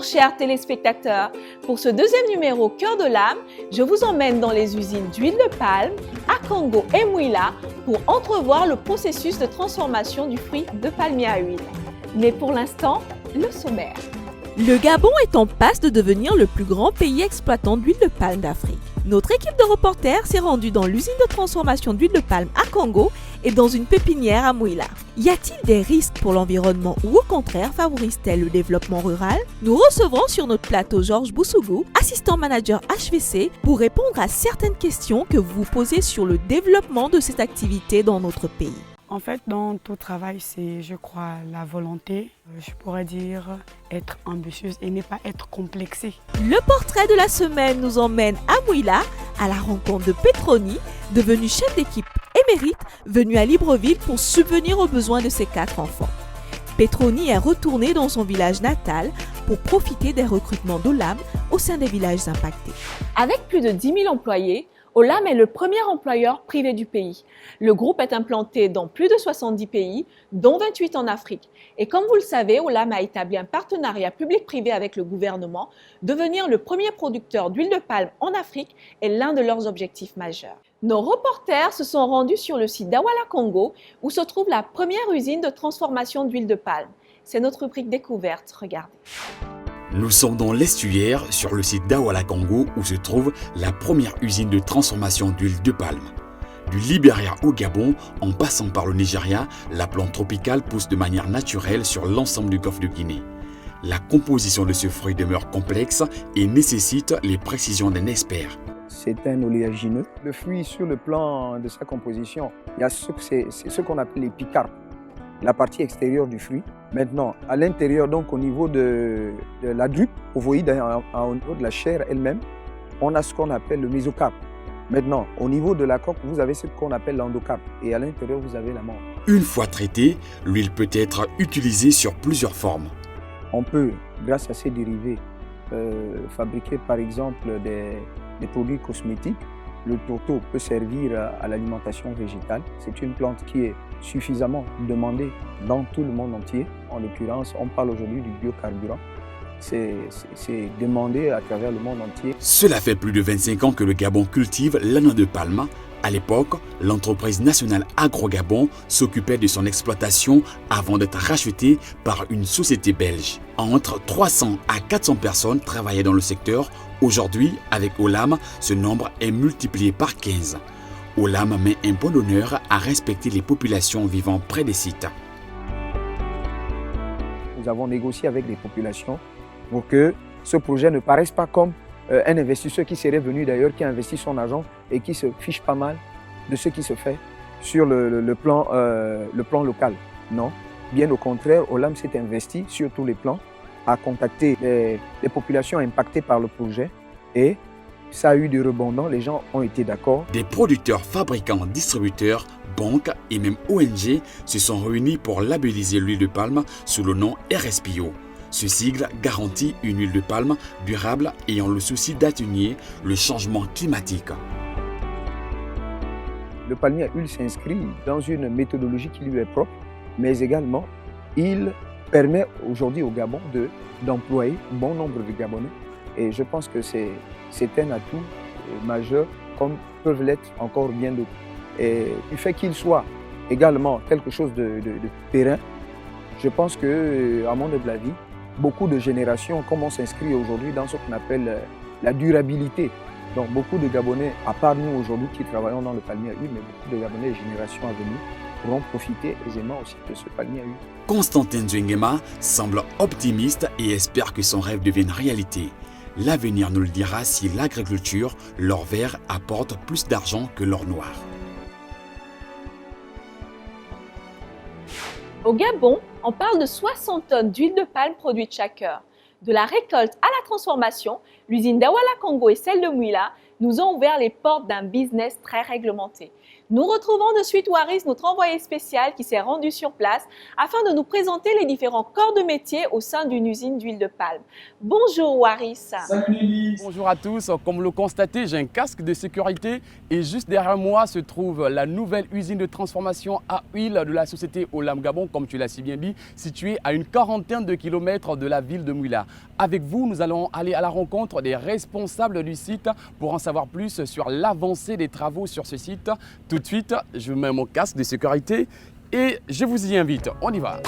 chers téléspectateurs, pour ce deuxième numéro Cœur de l'âme, je vous emmène dans les usines d'huile de palme à Congo et Mouila pour entrevoir le processus de transformation du fruit de palmier à huile. Mais pour l'instant, le sommaire. Le Gabon est en passe de devenir le plus grand pays exploitant d'huile de palme d'Afrique. Notre équipe de reporters s'est rendue dans l'usine de transformation d'huile de palme à Congo et dans une pépinière à Mouila. Y a-t-il des risques pour l'environnement ou au contraire favorise-t-elle le développement rural? Nous recevrons sur notre plateau Georges Boussougou, assistant manager HVC, pour répondre à certaines questions que vous vous posez sur le développement de cette activité dans notre pays. En fait, dans tout travail, c'est, je crois, la volonté, je pourrais dire, être ambitieuse et ne pas être complexée. Le portrait de la semaine nous emmène à Mouila, à la rencontre de Petroni, devenu chef d'équipe émérite, venu à Libreville pour subvenir aux besoins de ses 4 enfants. Petroni est retourné dans son village natal pour profiter des recrutements d'Olam au sein des villages impactés. Avec plus de 10 000 employés, Olam est le premier employeur privé du pays. Le groupe est implanté dans plus de 70 pays, dont 28 en Afrique. Et comme vous le savez, Olam a établi un partenariat public-privé avec le gouvernement. Devenir le premier producteur d'huile de palme en Afrique est l'un de leurs objectifs majeurs. Nos reporters se sont rendus sur le site d'Awala Congo, où se trouve la première usine de transformation d'huile de palme. C'est notre rubrique découverte, regardez. Nous sommes dans l'estuaire sur le site d'Awala Congo où se trouve la première usine de transformation d'huile de palme. Du Libéria au Gabon, en passant par le Nigeria, la plante tropicale pousse de manière naturelle sur l'ensemble du golfe de Guinée. La composition de ce fruit demeure complexe et nécessite les précisions d'un expert. C'est un oléagineux. Le fruit, sur le plan de sa composition, il y a c'est ce qu'on appelle les picarpes, la partie extérieure du fruit. Maintenant, à l'intérieur, donc au niveau de la drupe ovoïde, au niveau de la chair elle-même, on a ce qu'on appelle le mésocarpe. Maintenant, au niveau de la coque, vous avez ce qu'on appelle l'endocarpe. Et à l'intérieur, vous avez la membre. Une fois traitée, l'huile peut être utilisée sur plusieurs formes. On peut, grâce à ces dérivés, fabriquer par exemple des produits cosmétiques. Le tourteau peut servir à l'alimentation végétale. C'est une plante qui est suffisamment demandée dans tout le monde entier. En l'occurrence, on parle aujourd'hui du biocarburant. C'est demandé à travers le monde entier. Cela fait plus de 25 ans que le Gabon cultive l'anoix de palme. À l'époque, l'entreprise nationale Agro-Gabon s'occupait de son exploitation avant d'être rachetée par une société belge. Entre 300 à 400 personnes travaillaient dans le secteur. Aujourd'hui, avec Olam, ce nombre est multiplié par 15. Olam met un point d'honneur à respecter les populations vivant près des sites. Nous avons négocié avec les populations pour que ce projet ne paraisse pas comme un investisseur qui serait venu d'ailleurs, qui a investi son argent et qui se fiche pas mal de ce qui se fait sur le plan local. Non, bien au contraire, Olam s'est investi sur tous les plans, a contacté les populations impactées par le projet et ça a eu des rebondants, les gens ont été d'accord. Des producteurs, fabricants, distributeurs, banques et même ONG se sont réunis pour labelliser l'huile de palme sous le nom RSPO. Ce sigle garantit une huile de palme durable ayant le souci d'atténuer le changement climatique. Le palmier à huile s'inscrit dans une méthodologie qui lui est propre, mais également il permet aujourd'hui au Gabon d'employer bon nombre de Gabonais. Et je pense que c'est un atout majeur, comme peuvent l'être encore bien d'autres. Et du fait qu'il soit également quelque chose de périn, je pense que, à mon avis, beaucoup de générations, comme on s'inscrit aujourd'hui dans ce qu'on appelle la durabilité. Donc beaucoup de Gabonais, à part nous aujourd'hui qui travaillons dans le palmier à huile, mais beaucoup de Gabonais de générations à venir pourront profiter aisément aussi de ce palmier à huile. Constantin Zouengema semble optimiste et espère que son rêve devienne réalité. L'avenir nous le dira si l'agriculture, l'or vert, apporte plus d'argent que l'or noir. Au Gabon, on parle de 60 tonnes d'huile de palme produite chaque heure. De la récolte à la transformation, l'usine d'Awala Congo et celle de Mouila nous ont ouvert les portes d'un business très réglementé. Nous retrouvons de suite Waris, notre envoyé spécial qui s'est rendu sur place afin de nous présenter les différents corps de métier au sein d'une usine d'huile de palme. Bonjour Waris. Salut Nelly. Bonjour à tous. Comme vous le constatez, j'ai un casque de sécurité et juste derrière moi se trouve la nouvelle usine de transformation à huile de la société Olam Gabon, comme tu l'as si bien dit, située à une quarantaine de kilomètres de la ville de Mouila. Avec vous, nous allons aller à la rencontre des responsables du site pour en savoir plus sur l'avancée des travaux sur ce site. Tout de suite, je mets mon casque de sécurité et je vous y invite. On y va.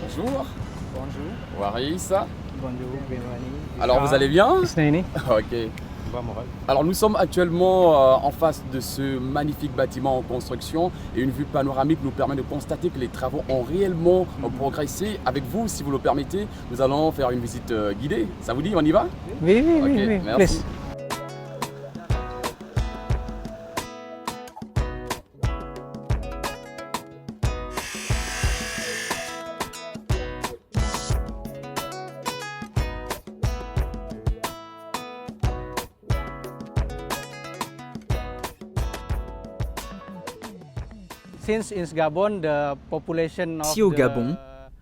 Bonjour. Bonjour. Waris. Bonjour, bienvenue. Alors vous allez bien? Husseini. Ok. Alors nous sommes actuellement en face de ce magnifique bâtiment en construction et une vue panoramique nous permet de constater que les travaux ont réellement progressé. Avec vous, si vous le permettez, nous allons faire une visite guidée. Ça vous dit, on y va? Oui, Ok, oui, merci. please. Si au Gabon,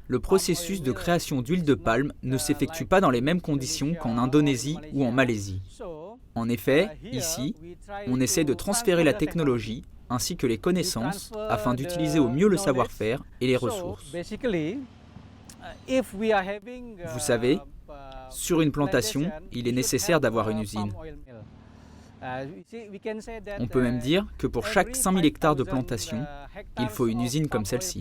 le processus de création d'huile de palme ne s'effectue pas dans les mêmes conditions qu'en Indonésie ou en Malaisie. En effet, ici, on essaie de transférer la technologie ainsi que les connaissances afin d'utiliser au mieux le savoir-faire et les ressources. Vous savez, sur une plantation, il est nécessaire d'avoir une usine. On peut même dire que pour chaque 5000 hectares de plantation, il faut une usine comme celle-ci.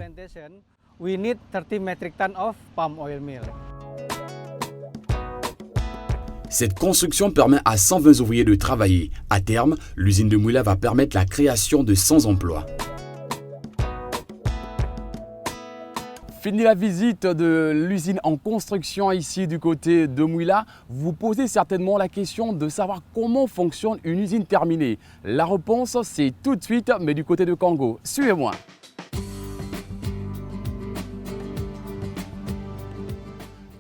Cette construction permet à 120 ouvriers de travailler. À terme, l'usine de Mouila va permettre la création de 100 emplois. Fini la visite de l'usine en construction ici du côté de Mouila, vous posez certainement la question de savoir comment fonctionne une usine terminée. La réponse, c'est tout de suite, mais du côté de Congo. Suivez-moi.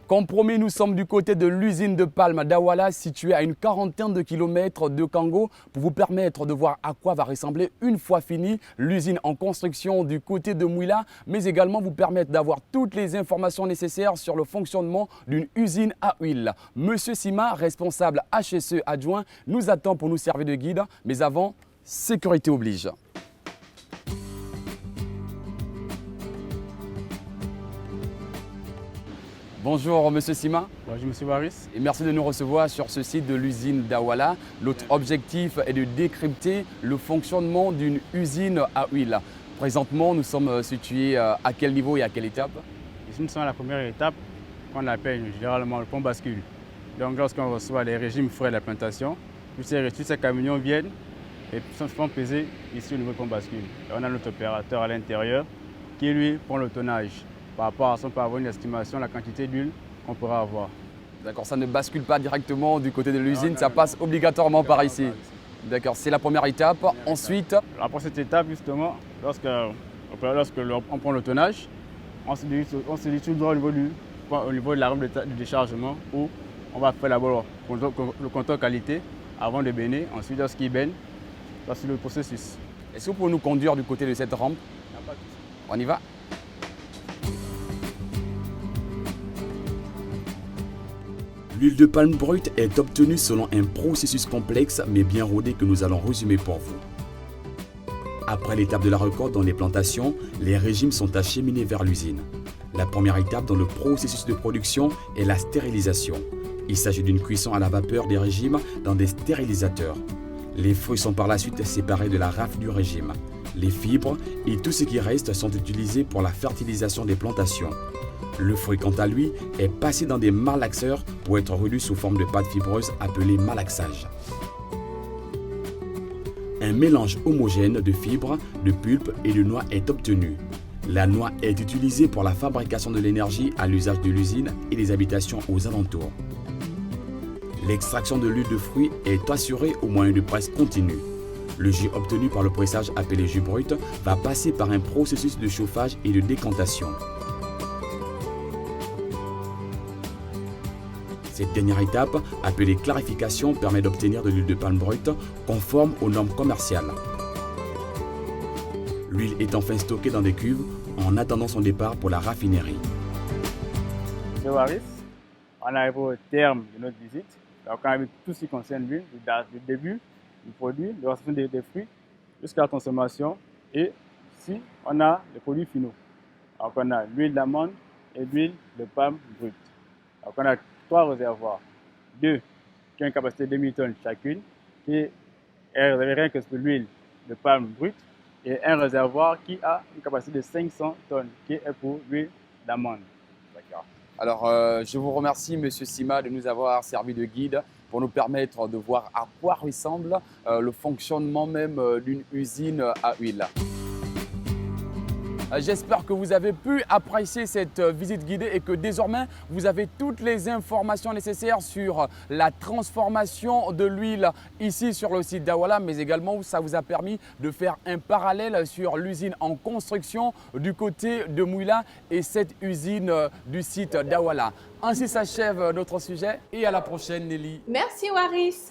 Comme promis, nous sommes du côté de l'usine de palme d'Awala, située à une quarantaine de kilomètres de Congo, pour vous permettre de voir à quoi va ressembler une fois finie l'usine en construction du côté de Mouila, mais également vous permettre d'avoir toutes les informations nécessaires sur le fonctionnement d'une usine à huile. Monsieur Sima, responsable HSE adjoint, nous attend pour nous servir de guide, mais avant, sécurité oblige. Bonjour Monsieur Sima. Bonjour Monsieur Waris. Et merci de nous recevoir sur ce site de l'usine d'Awala. Notre objectif est de décrypter le fonctionnement d'une usine à huile. Présentement, nous sommes situés à quel niveau et à quelle étape? Ici, nous sommes à la première étape qu'on appelle généralement le pont bascule. Donc lorsqu'on reçoit les régimes frais de la plantation, tous ces camions viennent et se font peser ici au niveau du pont bascule. Et on a notre opérateur à l'intérieur qui lui prend le tonnage. Par rapport à ça, on peut avoir une estimation de la quantité d'huile qu'on pourra avoir. D'accord, ça ne bascule pas directement du côté de l'usine, ça passe obligatoirement par ici. D'accord, c'est la première étape. Ensuite, après cette étape, justement, lorsque on prend le tonnage, on se dirige tout droit au niveau de la rampe de déchargement où on va faire d'abord le contrôle qualité avant de bénir. Ensuite, lorsqu'il baigne, c'est le processus. Est-ce que vous pouvez nous conduire du côté de cette rampe? On y va. L'huile de palme brute est obtenue selon un processus complexe mais bien rodé que nous allons résumer pour vous. Après l'étape de la récolte dans les plantations, les régimes sont acheminés vers l'usine. La première étape dans le processus de production est la stérilisation. Il s'agit d'une cuisson à la vapeur des régimes dans des stérilisateurs. Les fruits sont par la suite séparés de la rafle du régime. Les fibres et tout ce qui reste sont utilisés pour la fertilisation des plantations. Le fruit, quant à lui, est passé dans des malaxeurs pour être relu sous forme de pâte fibreuse appelée malaxage. Un mélange homogène de fibres, de pulpe et de noix est obtenu. La noix est utilisée pour la fabrication de l'énergie à l'usage de l'usine et des habitations aux alentours. L'extraction de l'huile de fruits est assurée au moyen de presse continue. Le jus obtenu par le pressage appelé jus brut va passer par un processus de chauffage et de décantation. Cette dernière étape, appelée clarification, permet d'obtenir de l'huile de palme brute conforme aux normes commerciales. L'huile est enfin stockée dans des cuves en attendant son départ pour la raffinerie. Monsieur Waris, on arrive au terme de notre visite. Donc, on a vu tout ce qui concerne l'huile, du début du produit, de la réception des fruits, jusqu'à la consommation. Et ici, on a les produits finaux. Donc, on a l'huile d'amande et l'huile de palme brute. Donc, on a 3 réservoirs. 2 qui ont une capacité de 2000 tonnes chacune, qui est réservé rien que pour l'huile de palme brute, et un réservoir qui a une capacité de 500 tonnes, qui est pour l'huile d'amande. D'accord. Alors, je vous remercie, Monsieur Sima, de nous avoir servi de guide pour nous permettre de voir à quoi ressemble le fonctionnement même d'une usine à huile. J'espère que vous avez pu apprécier cette visite guidée et que désormais vous avez toutes les informations nécessaires sur la transformation de l'huile ici sur le site d'Awala, mais également ça vous a permis de faire un parallèle sur l'usine en construction du côté de Mouila et cette usine du site d'Awala. Ainsi s'achève notre sujet et à la prochaine, Nelly. Merci Waris.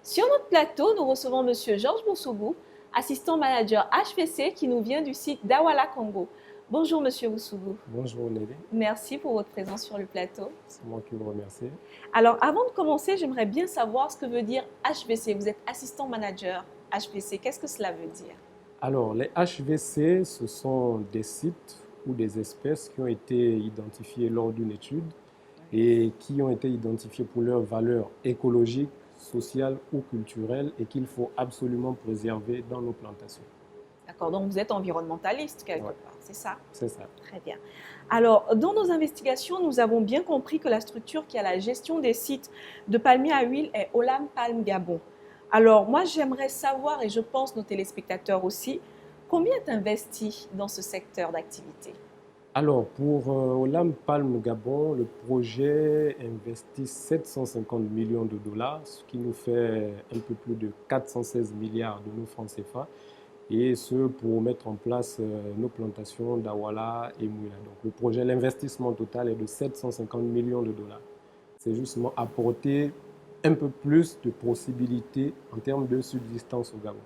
Sur notre plateau, nous recevons Monsieur Georges Boussoubou, assistant manager HVC qui nous vient du site d'Awala Congo. Bonjour Monsieur Boussoubou. Bonjour Nelly. Merci pour votre présence sur le plateau. C'est moi qui vous remercie. Alors avant de commencer, j'aimerais bien savoir ce que veut dire HVC. Vous êtes assistant manager HVC. Qu'est-ce que cela veut dire? Alors les HVC, ce sont des sites ou des espèces qui ont été identifiées lors d'une étude et qui ont été identifiées pour leur valeur écologique, sociale ou culturelle et qu'il faut absolument préserver dans nos plantations. D'accord, donc vous êtes environnementaliste quelque Ouais. part, c'est ça? C'est ça. Très bien. Alors, dans nos investigations, nous avons bien compris que la structure qui a la gestion des sites de palmiers à huile est Olam Palm Gabon. Alors, moi, j'aimerais savoir, et je pense nos téléspectateurs aussi, combien est investi dans ce secteur d'activité? Alors pour Olam Palm Gabon, le projet investit 750 millions de dollars, ce qui nous fait un peu plus de 416 milliards de nos francs CFA, et ce pour mettre en place nos plantations d'Awala et Mouila. Donc le projet, l'investissement total est de 750 millions de dollars. C'est justement apporter un peu plus de possibilités en termes de subsistance au Gabon.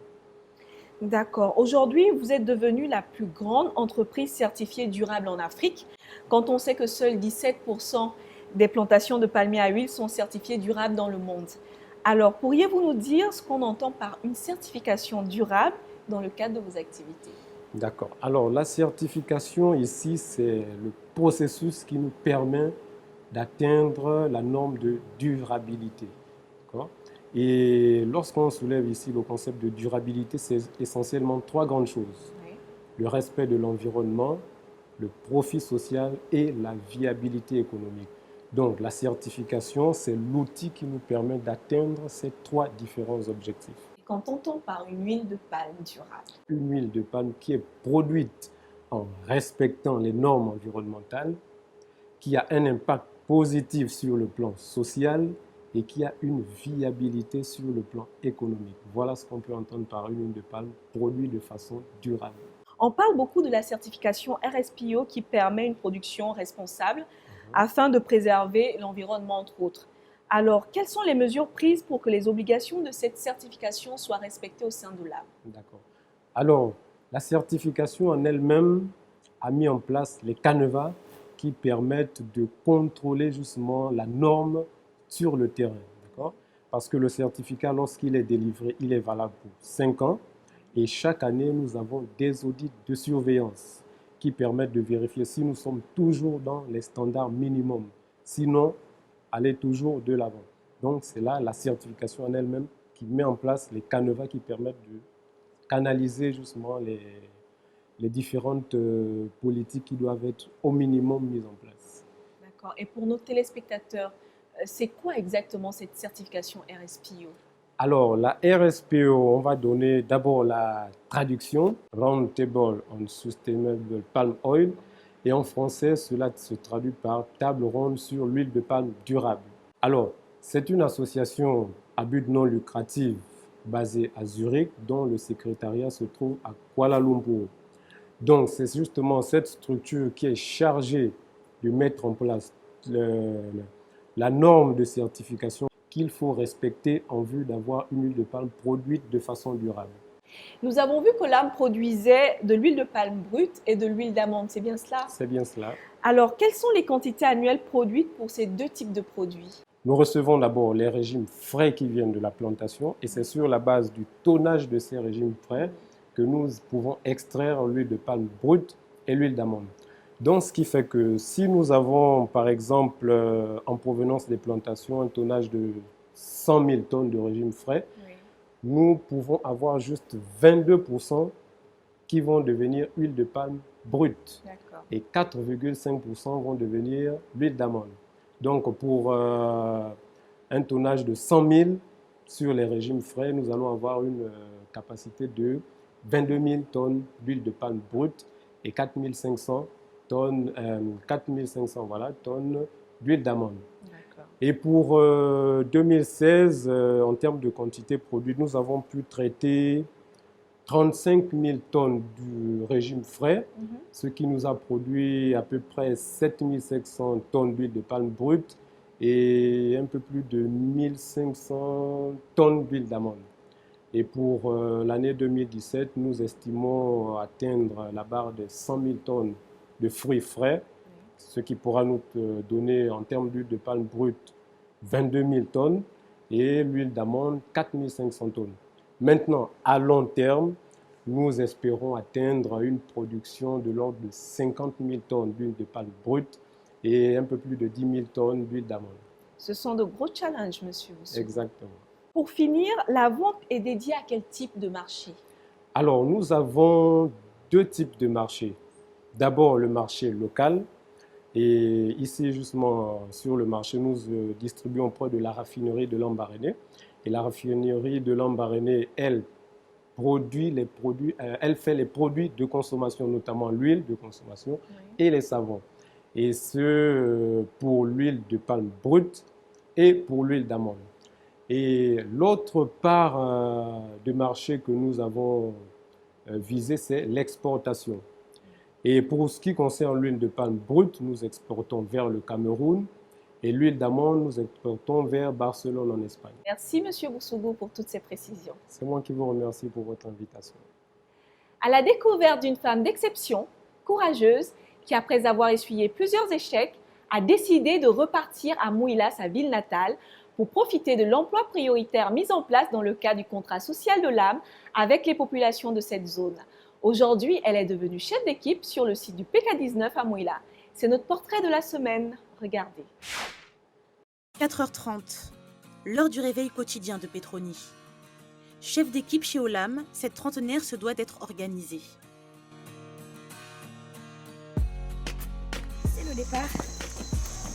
D'accord. Aujourd'hui, vous êtes devenue la plus grande entreprise certifiée durable en Afrique, quand on sait que seuls 17% des plantations de palmiers à huile sont certifiées durables dans le monde. Alors, pourriez-vous nous dire ce qu'on entend par une certification durable dans le cadre de vos activités? D'accord. Alors, la certification ici, c'est le processus qui nous permet d'atteindre la norme de durabilité. D'accord ? Et lorsqu'on soulève ici le concept de durabilité, c'est essentiellement 3 grandes choses. Oui. Le respect de l'environnement, le profit social et la viabilité économique. Donc, la certification, c'est l'outil qui nous permet d'atteindre ces 3 différents objectifs. Quand on entend par une huile de palme durable? Une huile de palme qui est produite en respectant les normes environnementales, qui a un impact positif sur le plan social et qui a une viabilité sur le plan économique. Voilà ce qu'on peut entendre par une huile de palme produite de façon durable. On parle beaucoup de la certification RSPO qui permet une production responsable afin de préserver l'environnement, entre autres. Alors, quelles sont les mesures prises pour que les obligations de cette certification soient respectées au sein de l'AM? D'accord. Alors, la certification en elle-même a mis en place les canevas qui permettent de contrôler justement la norme sur le terrain. D'accord ? Parce que le certificat, lorsqu'il est délivré, il est valable pour 5 ans. Et chaque année, nous avons des audits de surveillance qui permettent de vérifier si nous sommes toujours dans les standards minimums. Sinon, aller toujours de l'avant. Donc, c'est là la certification en elle-même qui met en place les canevas qui permettent de canaliser justement les différentes politiques qui doivent être au minimum mises en place. D'accord. Et pour nos téléspectateurs, c'est quoi exactement cette certification RSPO? Alors, la RSPO, on va donner d'abord la traduction, Round Table on Sustainable Palm Oil, et en français, cela se traduit par Table ronde sur l'huile de palme durable. Alors, c'est une association à but non lucratif basée à Zurich, dont le secrétariat se trouve à Kuala Lumpur. Donc, c'est justement cette structure qui est chargée de mettre en place la norme de certification qu'il faut respecter en vue d'avoir une huile de palme produite de façon durable. Nous avons vu qu'Olam produisait de l'huile de palme brute et de l'huile d'amande, c'est bien cela? C'est bien cela. Alors, quelles sont les quantités annuelles produites pour ces deux types de produits? Nous recevons d'abord les régimes frais qui viennent de la plantation et c'est sur la base du tonnage de ces régimes frais que nous pouvons extraire l'huile de palme brute et l'huile d'amande. Donc, ce qui fait que si nous avons, par exemple, en provenance des plantations, un tonnage de 100 000 tonnes de régime frais, nous pouvons avoir juste 22% qui vont devenir huile de palme brute et 4,5% vont devenir l'huile d'amande. Donc, pour un tonnage de 100 000 sur les régimes frais, nous allons avoir une capacité de 22 000 tonnes d'huile de palme brute et 4 500 tonnes d'huile d'amande. Et pour 2016, en termes de quantité produite, nous avons pu traiter 35 000 tonnes du régime frais, ce qui nous a produit à peu près 7 500 tonnes d'huile de palme brute et un peu plus de 1 500 tonnes d'huile d'amande. Et pour l'année 2017, nous estimons atteindre la barre des 100 000 tonnes de fruits frais, ce qui pourra nous donner en termes d'huile de palme brute 22 000 tonnes et l'huile d'amande 4 500 tonnes. Maintenant, à long terme, nous espérons atteindre une production de l'ordre de 50 000 tonnes d'huile de palme brute et un peu plus de 10 000 tonnes d'huile d'amande. Ce sont de gros challenges, monsieur. Exactement. Pour finir, la vente est dédiée à quel type de marché? Alors, nous avons deux types de marchés. D'abord, le marché local. Et ici, justement, sur le marché, nous distribuons auprès de la raffinerie de Lambaréné. Et la raffinerie de Lambaréné, elle fait les produits de consommation, notamment l'huile de consommation et les savons. Et ce, pour l'huile de palme brute et pour l'huile d'amande. Et l'autre part de marché que nous avons visé, c'est l'exportation. Et pour ce qui concerne l'huile de palme brute, nous exportons vers le Cameroun et l'huile d'amande, nous exportons vers Barcelone en Espagne. Merci, monsieur Boussougou, pour toutes ces précisions. C'est moi qui vous remercie pour votre invitation. À la découverte d'une femme d'exception, courageuse, qui après avoir essuyé plusieurs échecs, a décidé de repartir à Mouila, sa ville natale, pour profiter de l'emploi prioritaire mis en place dans le cadre du contrat social de l'âme avec les populations de cette zone. Aujourd'hui, elle est devenue chef d'équipe sur le site du PK19 à Mouila. C'est notre portrait de la semaine. Regardez. 4h30, l'heure du réveil quotidien de Petroni. Chef d'équipe chez Olam, cette trentenaire se doit d'être organisée. C'est le départ.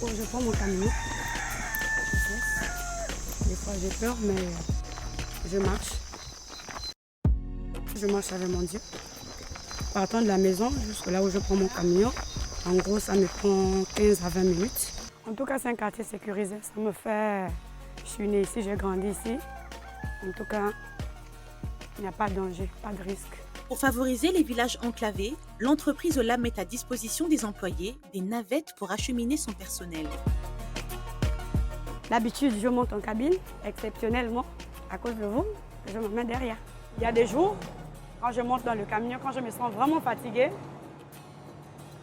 Bon, je prends mon camion. Des fois j'ai peur, mais je marche. Je marche avec mon Dieu. Partant de la maison jusqu'à là où je prends mon camion, en gros, ça me prend 15 à 20 minutes. En tout cas, c'est un quartier sécurisé. Ça me fait... Je suis née ici, j'ai grandi ici. En tout cas, il n'y a pas de danger, pas de risque. Pour favoriser les villages enclavés, l'entreprise Olam met à disposition des employés des navettes pour acheminer son personnel. D'habitude, je monte en cabine, exceptionnellement, à cause de vous, je me mets derrière. Il y a des jours, quand je monte dans le camion, quand je me sens vraiment fatiguée,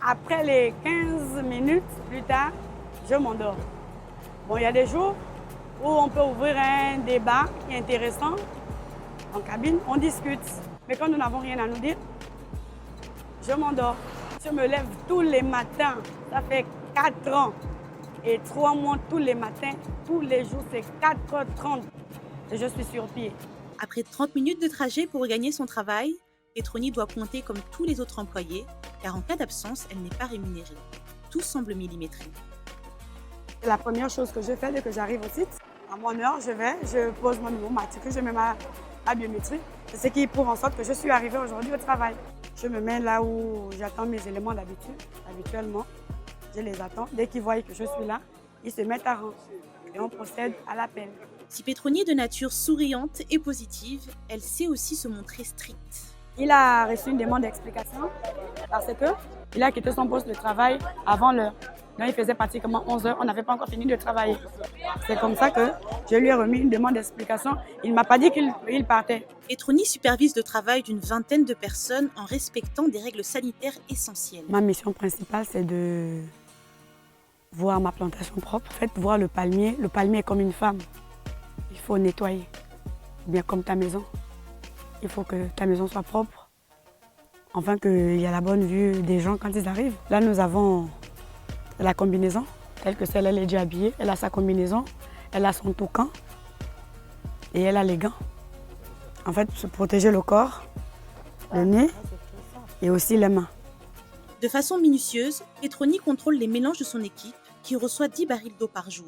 après les 15 minutes plus tard, je m'endors. Bon, il y a des jours où on peut ouvrir un débat qui est intéressant. En cabine, on discute. Mais quand nous n'avons rien à nous dire, je m'endors. Je me lève tous les matins. Ça fait 4 ans et 3 mois tous les matins. Tous les jours, c'est 4h30 et je suis sur pied. Après 30 minutes de trajet pour gagner son travail, Petroni doit pointer comme tous les autres employés, car en cas d'absence, elle n'est pas rémunérée. Tout semble millimétré. La première chose que je fais dès que j'arrive au site, à mon heure, je pose mon numéro matricule, je mets ma biométrie. C'est ce qui prouve en sorte que je suis arrivée aujourd'hui au travail. Je me mets là où j'attends mes éléments d'habitude. Habituellement, je les attends. Dès qu'ils voient que je suis là, ils se mettent à rang et on procède à l'appel. Si Petroni est de nature souriante et positive, elle sait aussi se montrer stricte. Il a reçu une demande d'explication parce qu'il a quitté son poste de travail avant l'heure. Donc il faisait pratiquement 11 heures, on n'avait pas encore fini de travailler. C'est comme ça que je lui ai remis une demande d'explication. Il ne m'a pas dit qu'il partait. Petroni supervise le travail d'une vingtaine de personnes en respectant des règles sanitaires essentielles. Ma mission principale, c'est de voir ma plantation propre. En fait, voir le palmier. Le palmier est comme une femme. Il faut nettoyer, bien comme ta maison. Il faut que ta maison soit propre, afin qu'il y ait la bonne vue des gens quand ils arrivent. Là, nous avons la combinaison, telle que celle, elle est déjà habillée. Elle a sa combinaison, elle a son toucan et elle a les gants. En fait, se protéger le corps, le nez et aussi les mains. De façon minutieuse, Petroni contrôle les mélanges de son équipe qui reçoit 10 barils d'eau par jour.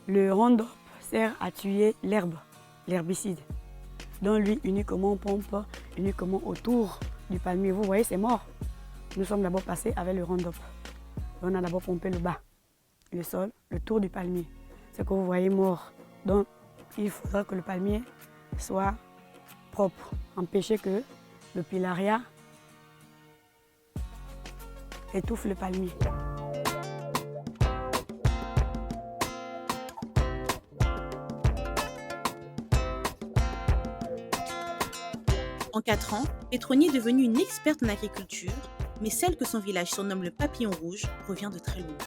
Le Roundup sert à tuer l'herbe, l'herbicide. Donc lui, uniquement on pompe, uniquement autour du palmier. Vous voyez, c'est mort. Nous sommes d'abord passés avec le Roundup. On a d'abord pompé le bas, le sol, le tour du palmier. Ce que vous voyez mort. Donc il faudra que le palmier soit propre. Empêcher que le pilaria étouffe le palmier. En 4 ans, Petroni est devenue une experte en agriculture, mais celle que son village surnomme le papillon rouge revient de très loin.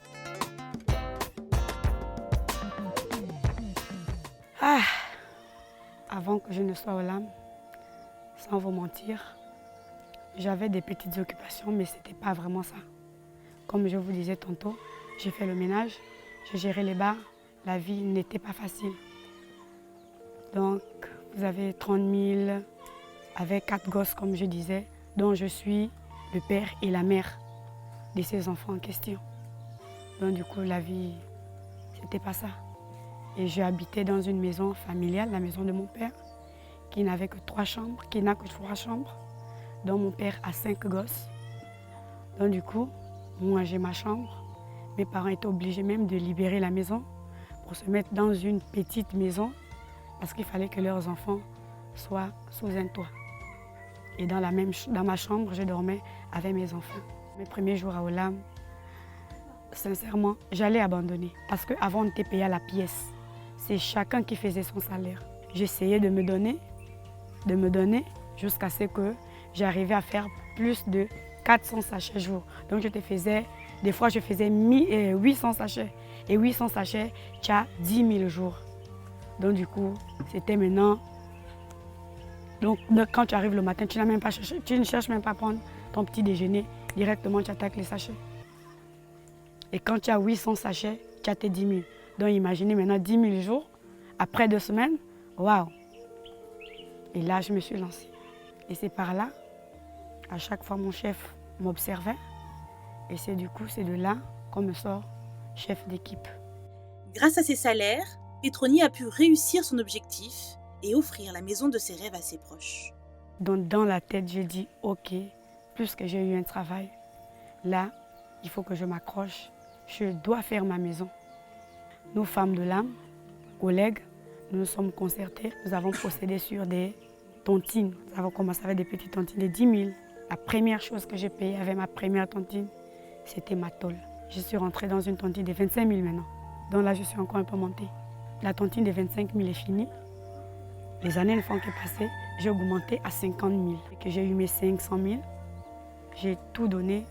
Avant que je ne sois au LAM, sans vous mentir, j'avais des petites occupations, mais ce n'était pas vraiment ça. Comme je vous disais tantôt, j'ai fait le ménage, j'ai géré les bars, la vie n'était pas facile. Donc, vous avez 30 000 avec 4 gosses, comme je disais, dont je suis le père et la mère de ces enfants en question. Donc, du coup, la vie, c'était pas ça. Et j'ai habité dans une maison familiale, la maison de mon père, qui n'avait que 3 chambres, qui n'a que 3 chambres, dont mon père a 5 gosses. Donc, du coup, moi, j'ai ma chambre. Mes parents étaient obligés même de libérer la maison pour se mettre dans une petite maison parce qu'il fallait que leurs enfants soient sous un toit. Et dans ma chambre, je dormais avec mes enfants. Mes premiers jours à Olam, sincèrement, j'allais abandonner parce qu'avant, on était payé à la pièce. C'est chacun qui faisait son salaire. J'essayais de me donner jusqu'à ce que j'arrivais à faire plus de 400 sachets jour. Donc des fois je faisais 800 sachets. Et 800 sachets, tu as 10 000 jours. Donc du coup, c'était maintenant. Donc quand tu arrives le matin, tu ne cherches même pas à prendre ton petit déjeuner. Directement, tu attaques les sachets. Et quand tu as 800 sachets, tu as tes 10 000. Donc imaginez maintenant 10 000 jours, après 2 semaines, waouh! Et là, je me suis lancée. Et c'est par là, à chaque fois, mon chef m'observait. Et c'est de là qu'on me sort chef d'équipe. Grâce à ses salaires, Petroni a pu réussir son objectif et offrir la maison de ses rêves à ses proches. Donc dans la tête, j'ai dit, ok, puisque j'ai eu un travail, là, il faut que je m'accroche. Je dois faire ma maison. Nous, femmes de l'âme, collègues, nous nous sommes concertés. Nous avons procédé sur des tontines. Nous avons commencé avec des petites tontines de 10 000. La première chose que j'ai payée avec ma première tontine, c'était ma tôle. Je suis rentrée dans une tontine de 25 000 maintenant. Donc là, je suis encore un peu montée. La tontine de 25 000 est finie. Les années ne font que passer. J'ai augmenté à 50 000. Et que j'ai eu mes 500 000, j'ai tout donné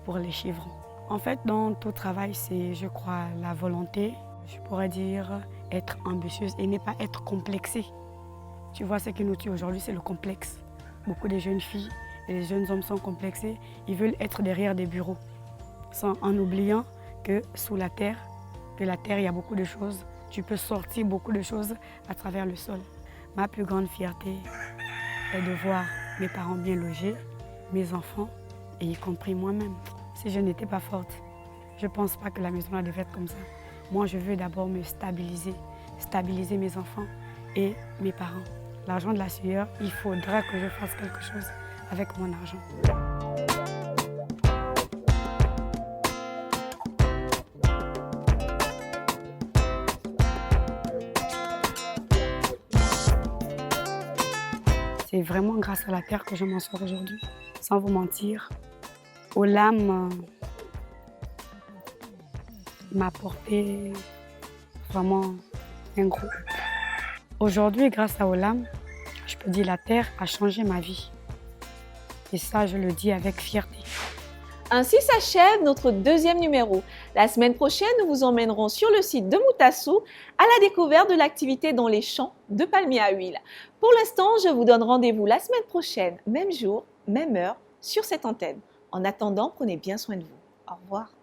pour les chevrons. En fait, dans tout travail, c'est, je crois, la volonté. Je pourrais dire être ambitieuse et ne pas être complexée. Tu vois, ce qui nous tue aujourd'hui, c'est le complexe. Beaucoup de jeunes filles et les jeunes hommes sont complexés. Ils veulent être derrière des bureaux, en oubliant que sous la terre, il y a beaucoup de choses. Tu peux sortir beaucoup de choses à travers le sol. Ma plus grande fierté est de voir mes parents bien logés, mes enfants, et y compris moi-même. Si je n'étais pas forte, je ne pense pas que la maison devait être comme ça. Moi, je veux d'abord me stabiliser mes enfants et mes parents. L'argent de la sueur, il faudra que je fasse quelque chose avec mon argent. C'est vraiment grâce à la terre que je m'en sors aujourd'hui, sans vous mentir. Olam m'a apporté vraiment un gros. Aujourd'hui, grâce à Olam, je peux dire la terre a changé ma vie. Et ça, je le dis avec fierté. Ainsi s'achève notre deuxième numéro. La semaine prochaine, nous vous emmènerons sur le site de Moutassou à la découverte de l'activité dans les champs de palmiers à huile. Pour l'instant, je vous donne rendez-vous la semaine prochaine, même jour, même heure, sur cette antenne. En attendant, prenez bien soin de vous. Au revoir.